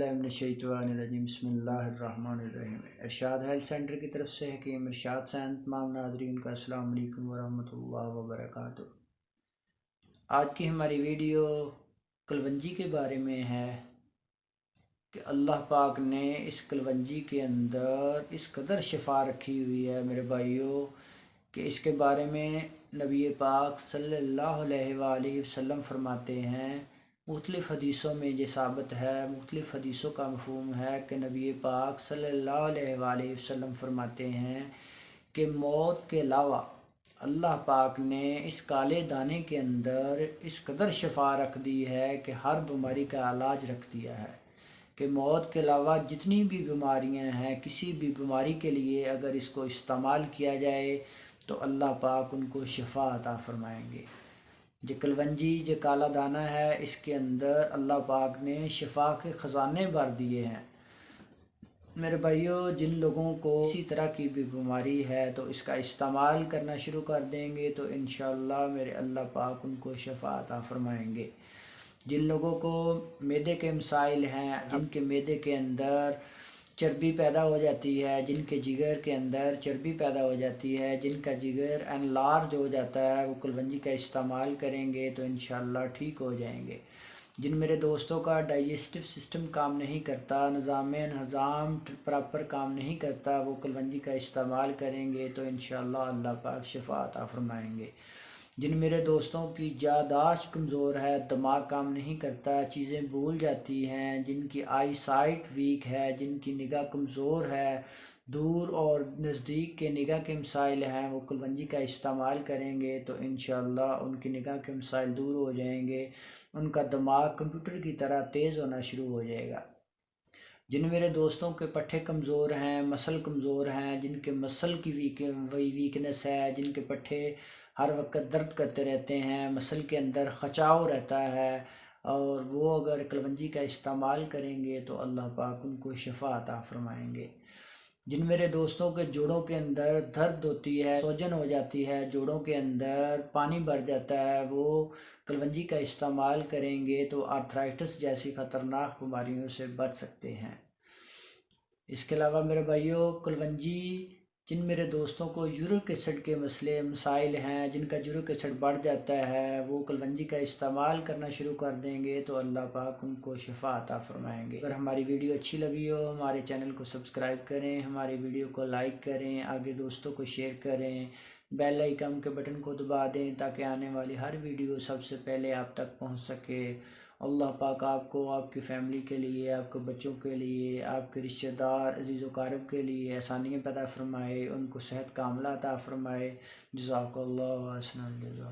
बिल्लाहि मिनश्शैतानिर्रजीम बिस्मिल्लाहिर्रहमानिर्रहीम। इरशाद health centre की तरफ से हकीम इरशाद सैन तमाम नाज़रीन का अस्सलाम वालेकुम वरहमतुल्लाहि वबरकातुहू। आज की हमारी वीडियो कलवंजी के बारे में है कि अल्लाह पाक ने इस कलवंजी के अंदर इस कदर शिफा रखी हुई है मेरे भाइयों कि इसके बारे में नबी पाक सल्लल्लाहु अलैहि वसल्लम फरमाते हैं। मुख्तलिफ़ हदीसों में ये साबित है, मुख्तलिफ़ हदीसों का मफ़हूम है कि नबी पाक सल्लल्लाहु अलैहि वसल्लम फरमाते हैं कि मौत के अलावा अल्लाह पाक ने इस काले दाने के अंदर इस कदर शिफा रख दी है कि हर बीमारी का इलाज रख दिया है कि मौत के अलावा जितनी भी बीमारियां हैं, किसी भी बीमारी के लिए अगर इसको इस्तेमाल किया जाए तो अल्लाह पाक उनको शिफा अता फरमाएंगे। जो कलवंजी जो काला दाना है, इसके अंदर अल्लाह पाक ने शिफा के ख़जाने भर दिए हैं। मेरे भाइयों, जिन लोगों को इसी तरह की भी बीमारी है तो इसका इस्तेमाल करना शुरू कर देंगे तो इंशाअल्लाह मेरे अल्लाह पाक उनको शिफा अता फरमाएंगे। जिन लोगों को मैदे के मसाइल हैं, जिनके मैदे के अंदर चर्बी पैदा हो जाती है, जिनके जिगर के अंदर चर्बी पैदा हो जाती है, जिनका जिगर एनलार्ज हो जाता है, वो कलवंजी का इस्तेमाल करेंगे तो इंशाअल्लाह ठीक हो जाएंगे। जिन मेरे दोस्तों का डाइजेस्टिव सिस्टम काम नहीं करता, निज़ाम हज़ाम प्रॉपर काम नहीं करता, वो कलवंजी का इस्तेमाल करेंगे तो इंशाअल्लाह अल्लाह पाक शिफा अता फरमाएंगे। जिन मेरे दोस्तों की याददाश्त कमज़ोर है, दिमाग काम नहीं करता, चीज़ें भूल जाती हैं, जिनकी आई साइट वीक है, जिनकी निगाह कमज़ोर है, दूर और नज़दीक के निगाह के मसाइल हैं, वो कलवंजी का इस्तेमाल करेंगे तो इंशाअल्लाह उनकी निगाह के मसाइल दूर हो जाएंगे, उनका दिमाग कंप्यूटर की तरह तेज़ होना शुरू हो जाएगा। जिन मेरे दोस्तों के पट्ठे कमज़ोर हैं, मसल कमज़ोर हैं, जिनके मसल की वीकनेस है, जिनके पट्ठे हर वक्त दर्द करते रहते हैं, मसल के अंदर खचाव रहता है, और वो अगर कलवंजी का इस्तेमाल करेंगे तो अल्लाह पाक उनको शिफा अता फरमाएंगे। जिन मेरे दोस्तों के जोड़ों के अंदर दर्द होती है, सूजन हो जाती है, जोड़ों के अंदर पानी भर जाता है, वो कलवंजी का इस्तेमाल करेंगे तो आर्थराइटिस जैसी ख़तरनाक बीमारियों से बच सकते हैं। इसके अलावा मेरे भाइयों, कलवंजी जिन मेरे दोस्तों को यूरिक एसिड के मसले मसाइल हैं, जिनका यूरिक एसिड बढ़ जाता है, वो कलवंजी का इस्तेमाल करना शुरू कर देंगे तो अल्लाह पाक उनको शिफा अता फरमाएंगे। अगर हमारी वीडियो अच्छी लगी हो, हमारे चैनल को सब्सक्राइब करें, हमारी वीडियो को लाइक करें, आगे दोस्तों को शेयर करें, बेल आइकन के बटन को दबा दें ताकि आने वाली हर वीडियो सबसे पहले आप तक पहुंच सके। अल्लाह पाक आपको, आपकी फ़ैमिली के लिए, आपके बच्चों के लिए, आपके रिश्तेदार अज़ीज़ व क़ारिब के लिए आसानियाँ पैदा फरमाए, उनको सेहत कामिला अता फरमाए। जज़ाकल्लाहु अहसनल जज़ा।